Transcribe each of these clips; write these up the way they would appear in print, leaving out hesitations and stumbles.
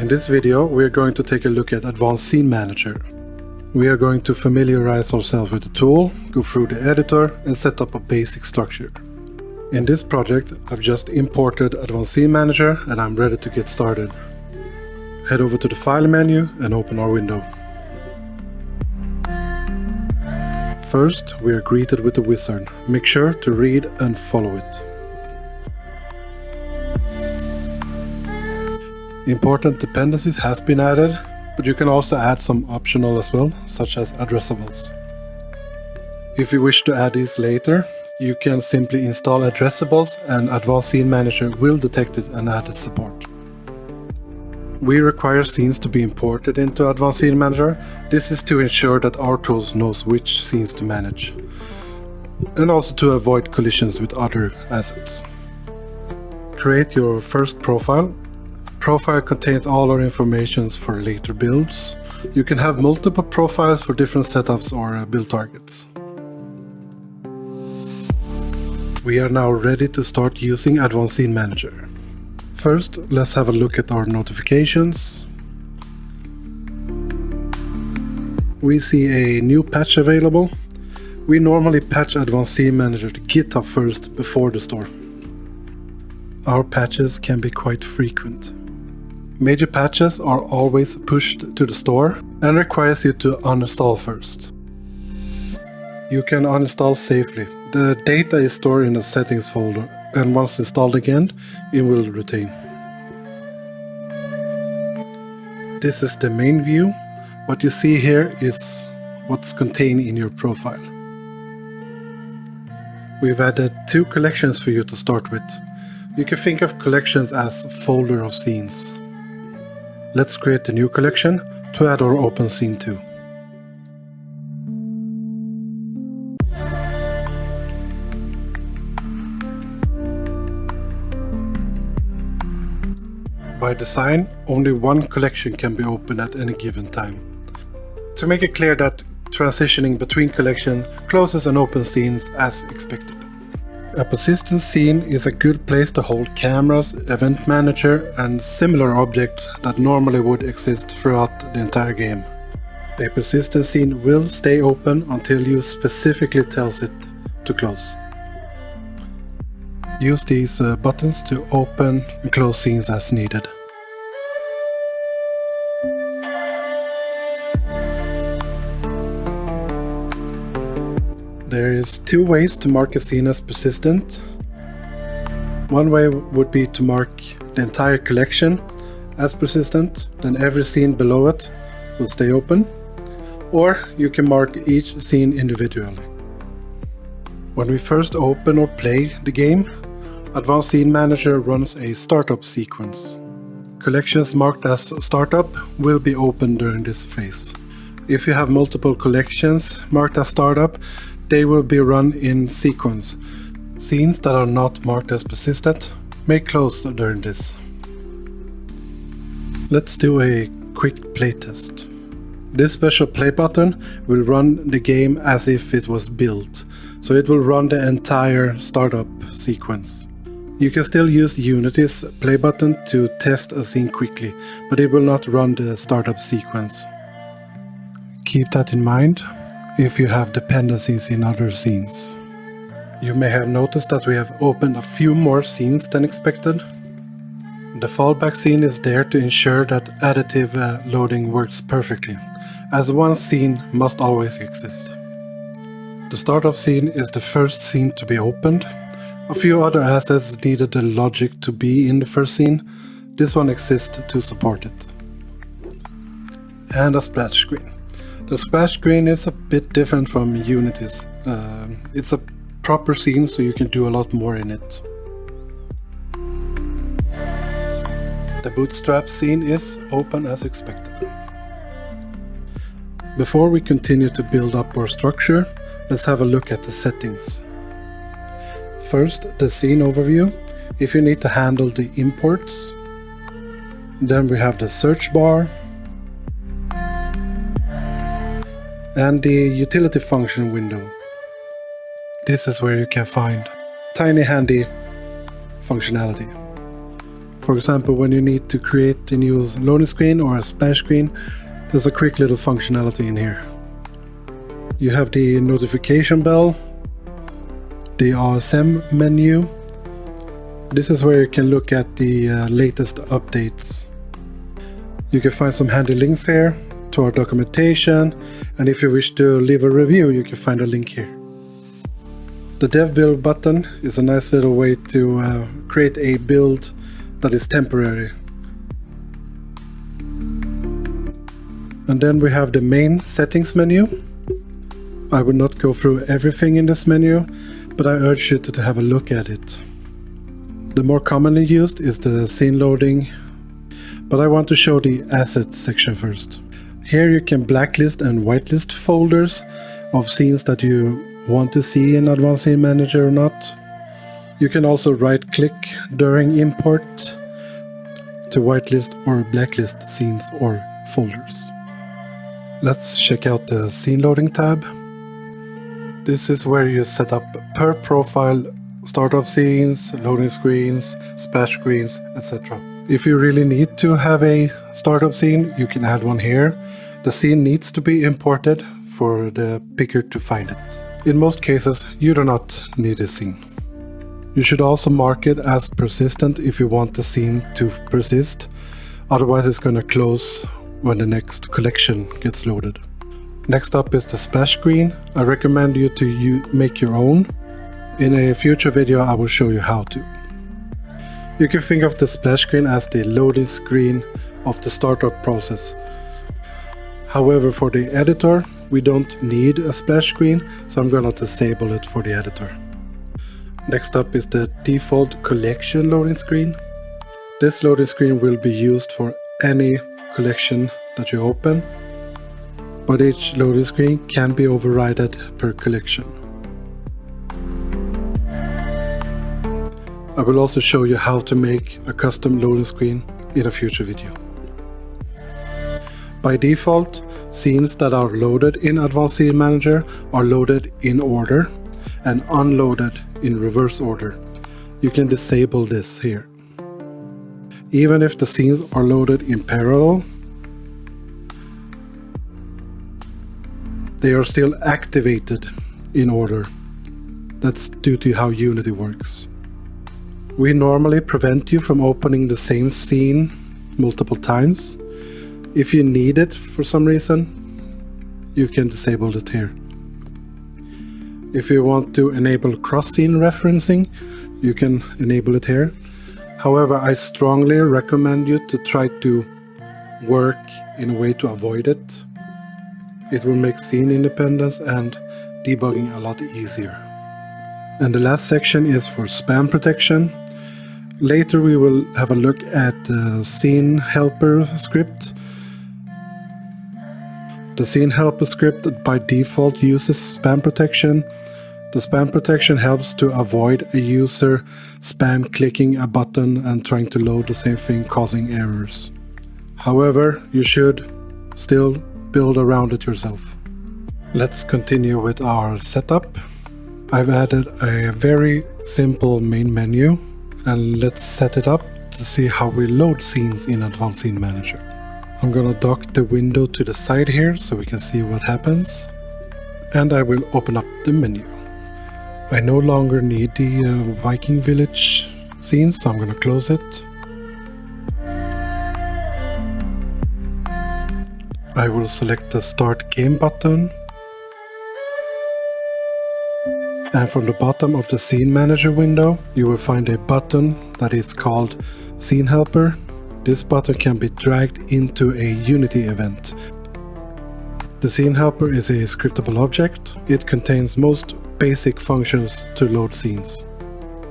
In this video, we are going to take a look at Advanced Scene Manager. We are going to familiarize ourselves with the tool, go through the editor and set up a basic structure. In this project, I've just imported Advanced Scene Manager and I'm ready to get started. Head over to the File menu and open our window. First, we are greeted with the wizard. Make sure to read and follow it. Important dependencies has been added, but you can also add some optional as well, such as addressables. If you wish to add these later, you can simply install addressables and Advanced Scene Manager will detect it and add its support. We require scenes to be imported into Advanced Scene Manager. This is to ensure that our tools knows which scenes to manage, and also to avoid collisions with other assets. Create your first profile. Profile contains all our information for later builds. You can have multiple profiles for different setups or build targets. We are now ready to start using Advanced Scene Manager. First, let's have a look at our notifications. We see a new patch available. We normally patch Advanced Scene Manager to GitHub first before the store. Our patches can be quite frequent. Major patches are always pushed to the store and requires you to uninstall first. You can uninstall safely. The data is stored in the settings folder, and once installed again, it will retain. This is the main view. What you see here is what's contained in your profile. We've added 2 collections for you to start with. You can think of collections as a folder of scenes. Let's create a new collection to add our open scene to. By design, only one collection can be opened at any given time. To make it clear that transitioning between collections closes and opens scenes as expected. A persistent scene is a good place to hold cameras, event manager and similar objects that normally would exist throughout the entire game. A persistent scene will stay open until you specifically tells it to close. Use these buttons to open and close scenes as needed. There is 2 ways to mark a scene as persistent. One way would be to mark the entire collection as persistent, then every scene below it will stay open. Or you can mark each scene individually. When we first open or play the game, Advanced Scene Manager runs a startup sequence. Collections marked as startup will be open during this phase. If you have multiple collections marked as startup, they will be run in sequence. Scenes that are not marked as persistent may close during this. Let's do a quick playtest. This special play button will run the game as if it was built, so it will run the entire startup sequence. You can still use Unity's play button to test a scene quickly, but it will not run the startup sequence. Keep that in mind if you have dependencies in other scenes. You may have noticed that we have opened a few more scenes than expected. The fallback scene is there to ensure that additive loading works perfectly, as one scene must always exist. The startup scene is the first scene to be opened. A few other assets needed the logic to be in the first scene. This one exists to support it. And a splash screen. The splash screen is a bit different from Unity's. It's a proper scene, so you can do a lot more in it. The bootstrap scene is open as expected. Before we continue to build up our structure, let's have a look at the settings. First, the scene overview, if you need to handle the imports. Then we have the search bar. And the utility function window. This is where you can find tiny handy functionality. For For example, when you need to create a new loading screen or a splash screen, there's a quick little functionality in here. You have the notification bell, the ASM menu. This is where you can look at the latest updates. You can find some handy links here to our documentation, and if you wish to leave a review, you can find a link here. The dev build button is a nice little way to create a build that is temporary. And then we have the main settings menu. I will not go through everything in this menu, but I urge you to have a look at it. The more commonly used is the scene loading, but I want to show the assets section first. Here you can blacklist and whitelist folders of scenes that you want to see in Advanced Scene Manager or not. You can also right-click during import to whitelist or blacklist scenes or folders. Let's check out the scene loading tab. This is where you set up per profile startup scenes, loading screens, splash screens, etc. If you really need to have a startup scene, you can add one here. The scene needs to be imported for the picker to find it. In most cases, you do not need a scene. You should also mark it as persistent if you want the scene to persist, otherwise it's going to close when the next collection gets loaded. Next up is the splash screen. I recommend you to make your own. In a future video I will show you how to. You can think of the splash screen as the loading screen of the startup process. However, for the editor, we don't need a splash screen, so I'm going to disable it for the editor. Next up is the default collection loading screen. This loading screen will be used for any collection that you open, but each loading screen can be overridden per collection. I will also show you how to make a custom loading screen in a future video. By default, scenes that are loaded in Advanced Scene Manager are loaded in order and unloaded in reverse order. You can disable this here. Even if the scenes are loaded in parallel, they are still activated in order. That's due to how Unity works. We normally prevent you from opening the same scene multiple times. If you need it for some reason, you can disable it here. If you want to enable cross-scene referencing, you can enable it here. However, I strongly recommend you to try to work in a way to avoid it. It will make scene independence and debugging a lot easier. And the last section is for spam protection. Later we will have a look at the scene helper script. The scene helper script by default uses spam protection. The spam protection helps to avoid a user spam clicking a button and trying to load the same thing, causing errors. However, you should still build around it yourself. Let's continue with our setup. I've added a very simple main menu, and let's set it up to see how we load scenes in Advanced Scene Manager. I'm gonna dock the window to the side here so we can see what happens, and I will open up the menu. I no longer need the Viking Village scene, so I'm gonna close it. I will select the Start Game button, and from the bottom of the Scene Manager window you will find a button that is called Scene Helper. This button can be dragged into a Unity event. The Scene Helper is a scriptable object. It contains most basic functions to load scenes.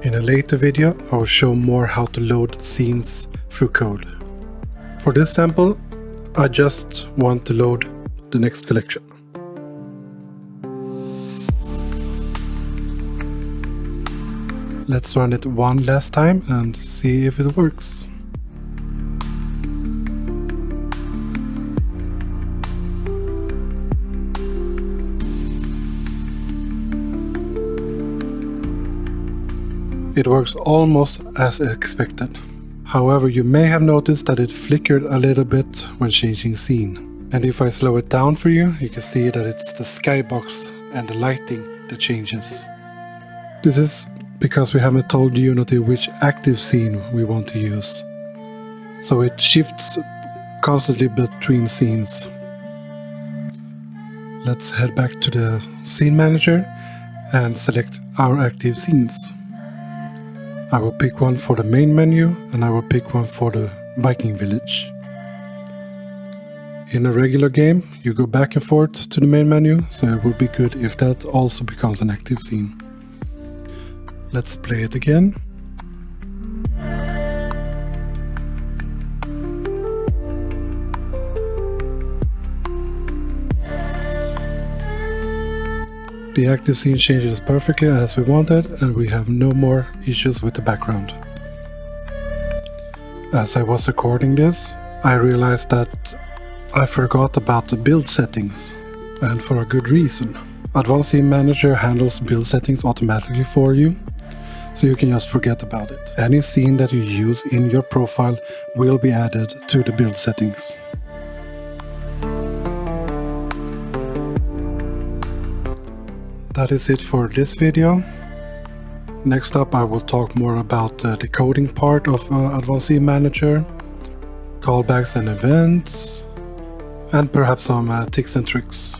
In a later video I will show more how to load scenes through code. For this sample, I just want to load the next collection. Let's run it one last time and see if it works. It works almost as expected. However, you may have noticed that it flickered a little bit when changing scene. And if I slow it down for you, you can see that it's the skybox and the lighting that changes. This is because we haven't told Unity which active scene we want to use. So it shifts constantly between scenes. Let's head back to the scene manager and select our active scenes. I will pick one for the main menu and I will pick one for the Viking village. In a regular game, you go back and forth to the main menu, so it would be good if that also becomes an active scene. Let's play it again. The active scene changes perfectly as we wanted, and we have no more issues with the background. As I was recording this, I realized that I forgot about the build settings, and for a good reason. Advanced Scene Manager handles build settings automatically for you, so you can just forget about it. Any scene that you use in your profile will be added to the build settings. That is it for this video. Next up I will talk more about the coding part of Advanced Scene Manager, callbacks and events, and perhaps some tips and tricks.